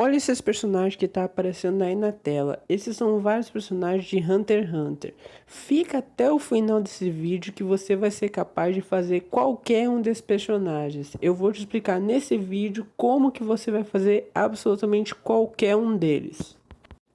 Olha esses personagens que tá aparecendo aí na tela. Esses são vários personagens de Hunter x Hunter. Fica até o final desse vídeo que você vai ser capaz de fazer qualquer um desses personagens. Eu vou te explicar nesse vídeo como que você vai fazer absolutamente qualquer um deles.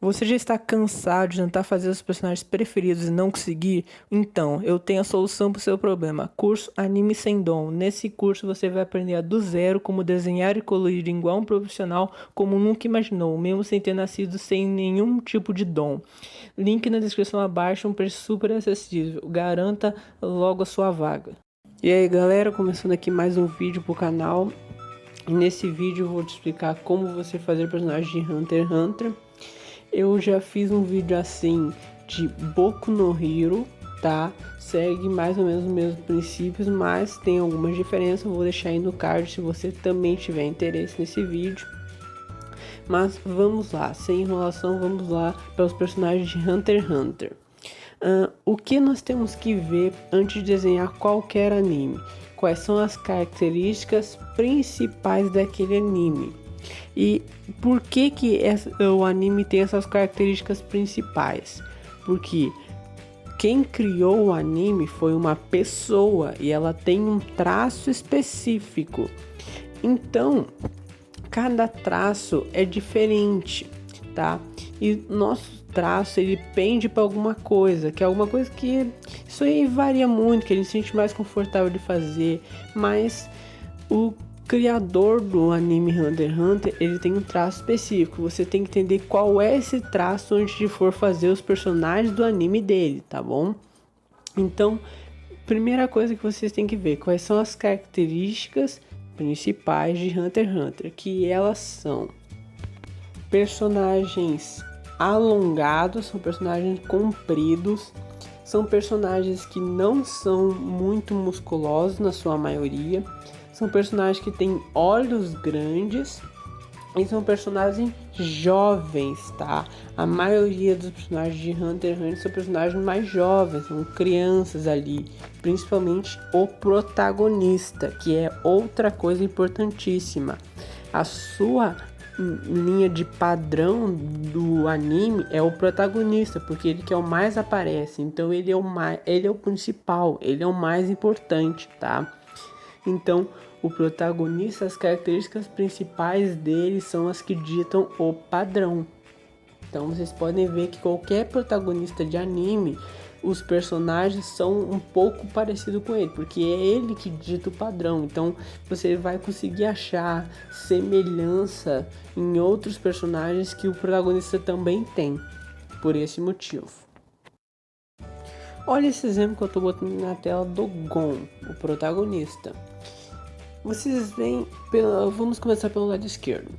Você já está cansado de tentar fazer os personagens preferidos e não conseguir? Então, eu tenho a solução para o seu problema. Curso Anime Sem Dom. Nesse curso você vai aprender do zero como desenhar e colorir igual um profissional como nunca imaginou, mesmo sem ter nascido sem nenhum tipo de dom. Link na descrição abaixo, um preço super acessível. Garanta logo a sua vaga. E aí galera, começando aqui mais um vídeo pro canal. Nesse vídeo eu vou te explicar como você fazer personagens de Hunter x Hunter. Eu já fiz um vídeo assim de Boku no Hero, tá? Segue mais ou menos os mesmos princípios, mas tem algumas diferenças. Eu vou deixar aí no card se você também tiver interesse nesse vídeo. Mas vamos lá, sem enrolação, vamos lá para os personagens de Hunter x Hunter. O que nós temos que ver antes de desenhar qualquer anime? Quais são as características principais daquele anime? E por que o anime tem essas características principais? Porque quem criou o anime foi uma pessoa e ela tem um traço específico. Então, cada traço é diferente, tá? E nosso traço ele pende para alguma coisa, que é alguma coisa que isso aí varia muito, que a gente se sente mais confortável de fazer, mas o criador do anime Hunter x Hunter, ele tem um traço específico. Você tem que entender qual é esse traço antes de for fazer os personagens do anime dele, tá bom? Então, primeira coisa que vocês têm que ver, quais são as características principais de Hunter x Hunter, que elas são personagens alongados, são personagens compridos, são personagens que não são muito musculosos na sua maioria, são personagens que têm olhos grandes e são personagens jovens, tá? A maioria dos personagens de Hunter x Hunter são personagens mais jovens, são crianças ali, principalmente o protagonista, que é outra coisa importantíssima. A sua linha de padrão do anime é o protagonista, porque ele que é o mais aparece, então ele é o principal, ele é o mais importante, tá? Então, o protagonista, as características principais dele são as que ditam o padrão. Então, vocês podem ver que qualquer protagonista de anime, os personagens são um pouco parecidos com ele, porque é ele que dita o padrão. Então, você vai conseguir achar semelhança em outros personagens que o protagonista também tem, por esse motivo. Olha esse exemplo que eu estou botando na tela do Gon, o protagonista. Vocês veem, vamos começar pelo lado esquerdo.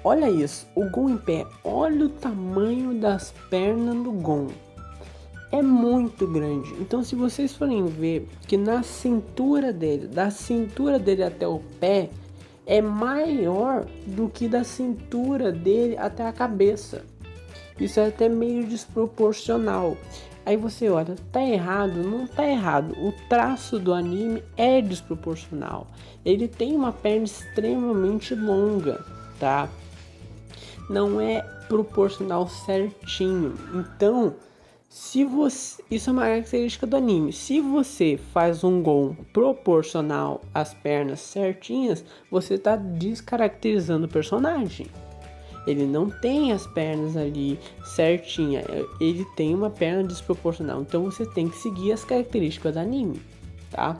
Olha isso, o Gon em pé, olha o tamanho das pernas do Gon. É muito grande. Então se vocês forem ver que na cintura dele, da cintura dele até o pé, é maior do que da cintura dele até a cabeça. Isso é até meio desproporcional. Aí você olha, tá errado? Não tá errado. O traço do anime é desproporcional. Ele tem uma perna extremamente longa, tá? Não é proporcional certinho. Então, isso é uma característica do anime. Se você faz um Gon proporcional às pernas certinhas, você tá descaracterizando o personagem. Ele não tem as pernas ali certinha, ele tem uma perna desproporcional, então você tem que seguir as características do anime, tá?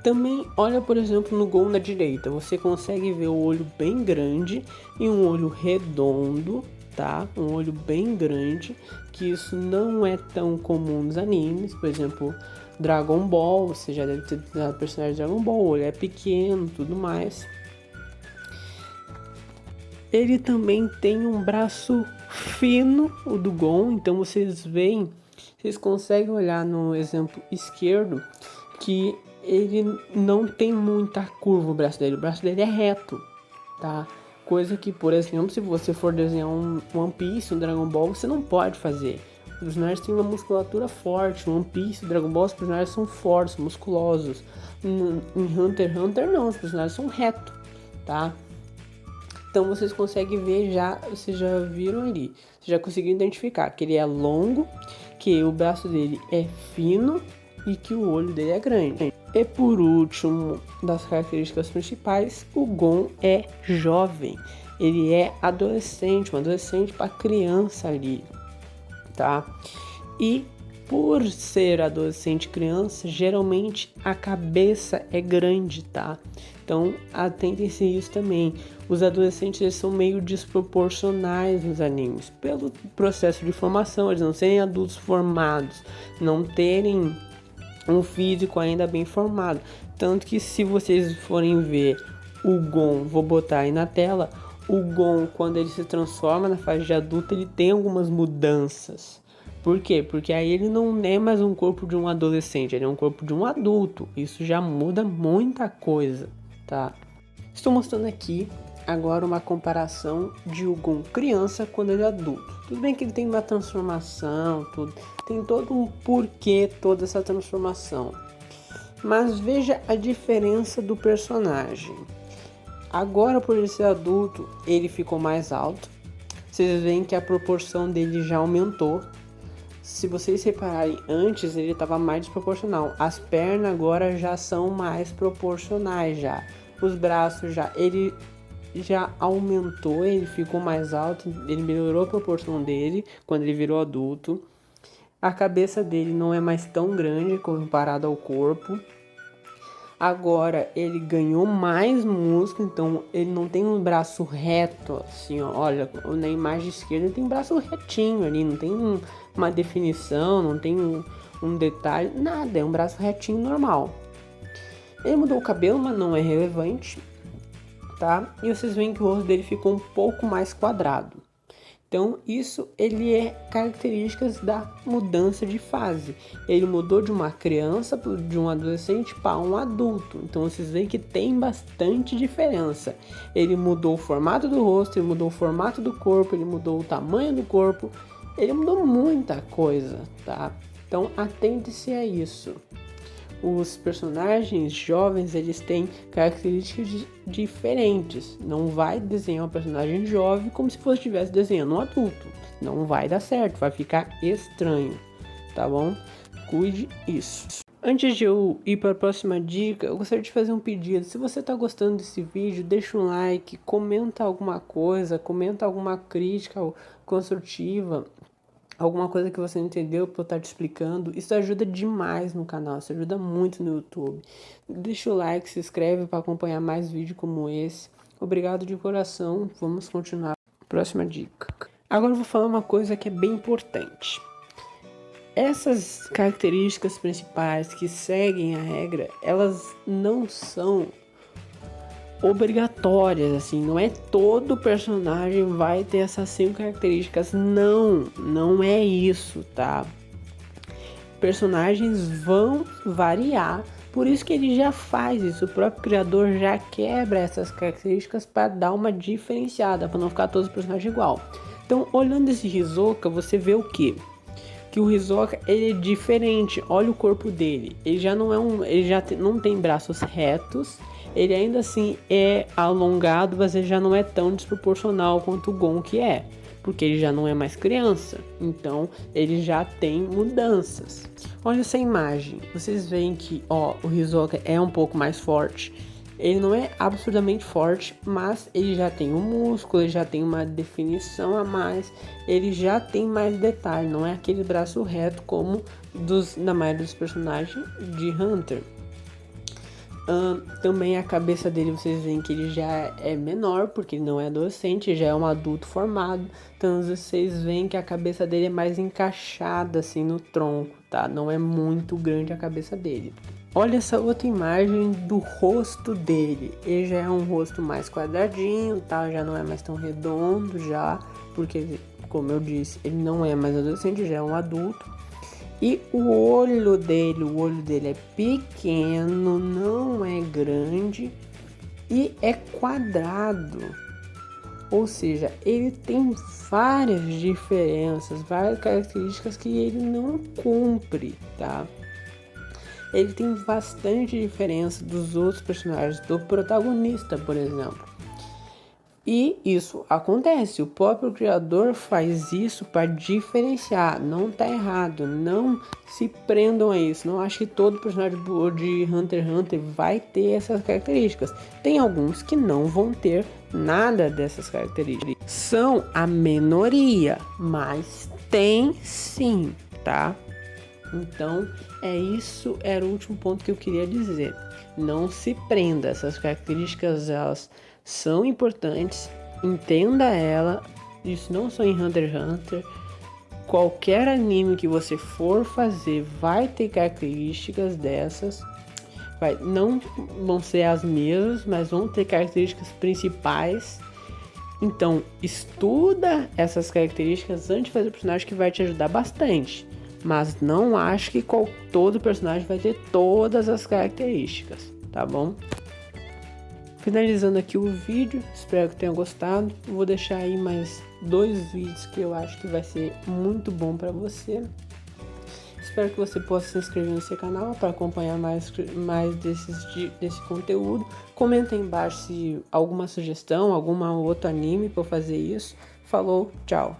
Também olha, por exemplo, no Gon na direita, você consegue ver o olho bem grande e um olho redondo, tá? Um olho bem grande, que isso não é tão comum nos animes, por exemplo, Dragon Ball, você já deve ter visto personagem de Dragon Ball, o olho é pequeno, tudo mais. Ele também tem um braço fino, o do Gon, então vocês conseguem olhar no exemplo esquerdo que ele não tem muita curva o braço dele é reto, tá? Coisa que, por exemplo, se você for desenhar um One Piece, um Dragon Ball, você não pode fazer. Os personagens têm uma musculatura forte, One Piece, Dragon Ball, os personagens são fortes, musculosos. Em Hunter x Hunter não, os personagens são retos, tá? Então vocês conseguem ver já, vocês já viram ali, vocês já conseguiram identificar que ele é longo, que o braço dele é fino e que o olho dele é grande. E por último, das características principais, o Gon é jovem. Ele é adolescente, um adolescente para criança ali, tá? E por ser adolescente criança, geralmente a cabeça é grande, tá? Então atentem-se a isso também. Os adolescentes eles são meio desproporcionais nos animes. Pelo processo de formação, eles não serem adultos formados, não terem um físico ainda bem formado. Tanto que se vocês forem ver o Gon, vou botar aí na tela, o Gon quando ele se transforma na fase de adulto, ele tem algumas mudanças. Por quê? Porque aí ele não é mais um corpo de um adolescente, ele é um corpo de um adulto. Isso já muda muita coisa, tá? Estou mostrando aqui agora uma comparação de o Gon criança quando ele é adulto. Tudo bem que ele tem uma transformação, tudo, tem todo um porquê toda essa transformação. Mas veja a diferença do personagem. Agora, por ele ser adulto, ele ficou mais alto. Vocês veem que a proporção dele já aumentou. Se vocês repararem, antes ele estava mais desproporcional. As pernas agora já são mais proporcionais já. Os braços já, ele já aumentou, ele ficou mais alto, ele melhorou a proporção dele quando ele virou adulto. A cabeça dele não é mais tão grande comparado ao corpo. Agora ele ganhou mais músculo, então ele não tem um braço reto, assim, ó. Olha, na imagem esquerda ele tem um braço retinho ali, não tem uma definição, não tem um detalhe, nada, é um braço retinho normal. Ele mudou o cabelo, mas não é relevante, tá? E vocês veem que o rosto dele ficou um pouco mais quadrado. Então isso ele é características da mudança de fase. Ele mudou de uma criança, de um adolescente para um adulto. Então vocês veem que tem bastante diferença. Ele mudou o formato do rosto, ele mudou o formato do corpo, ele mudou o tamanho do corpo. Ele mudou muita coisa, tá? Então atente-se a isso. Os personagens jovens, eles têm características diferentes. Não vai desenhar um personagem jovem como se fosse estivesse desenhando um adulto. Não vai dar certo, vai ficar estranho, tá bom? Cuide isso. Antes de eu ir para a próxima dica, eu gostaria de fazer um pedido. Se você está gostando desse vídeo, deixa um like, comenta alguma coisa, comenta alguma crítica construtiva, alguma coisa que você não entendeu para eu estar te explicando. Isso ajuda demais no canal, isso ajuda muito no YouTube. Deixa o like, se inscreve para acompanhar mais vídeos como esse. Obrigado de coração, vamos continuar. Próxima dica. Agora eu vou falar uma coisa que é bem importante. Essas características principais que seguem a regra, elas não são obrigatórias, assim, não é todo personagem vai ter essas 5 características, não é isso, tá? Personagens vão variar, por isso que ele já faz isso, o próprio criador já quebra essas características para dar uma diferenciada, para não ficar todos os personagens igual. Então, olhando esse Hisoka, você vê o quê? Que o Hisoka, ele é diferente, olha o corpo dele, ele já não é ele já não tem braços retos. Ele ainda assim é alongado, mas ele já não é tão desproporcional quanto o Gon que é. Porque ele já não é mais criança. Então ele já tem mudanças. Olha essa imagem. Vocês veem que o Hisoka é um pouco mais forte. Ele não é absurdamente forte, mas ele já tem um músculo, ele já tem uma definição a mais. Ele já tem mais detalhe. Não é aquele braço reto como na maioria dos personagens de Hunter. Também a cabeça dele, vocês veem que ele já é menor, porque ele não é adolescente, já é um adulto formado. Então vocês veem que a cabeça dele é mais encaixada assim no tronco, tá? Não é muito grande a cabeça dele. Olha essa outra imagem do rosto dele. Ele já é um rosto mais quadradinho, tá? Já não é mais tão redondo já, porque como eu disse, ele não é mais adolescente, já é um adulto. E o olho dele é pequeno, não é grande e é quadrado. Ou seja, ele tem várias diferenças, várias características que ele não cumpre, tá? Ele tem bastante diferença dos outros personagens, do protagonista, por exemplo. E isso acontece, o próprio criador faz isso para diferenciar, não tá errado, não se prendam a isso, não acho que todo personagem de Hunter x Hunter vai ter essas características. Tem alguns que não vão ter nada dessas características, são a minoria, mas tem sim, tá? Então, isso era o último ponto que eu queria dizer. Não se prenda, essas características elas são importantes, entenda ela, isso não só em Hunter x Hunter, qualquer anime que você for fazer vai ter características dessas, não vão ser as mesmas, mas vão ter características principais. Então, estuda essas características antes de fazer o personagem, que vai te ajudar bastante. Mas não acho que todo personagem vai ter todas as características, tá bom? Finalizando aqui o vídeo, espero que tenham gostado. Vou deixar aí mais 2 vídeos que eu acho que vai ser muito bom para você. Espero que você possa se inscrever nesse canal para acompanhar mais desse conteúdo. Comenta aí embaixo se alguma sugestão, algum outro anime para fazer isso. Falou, tchau!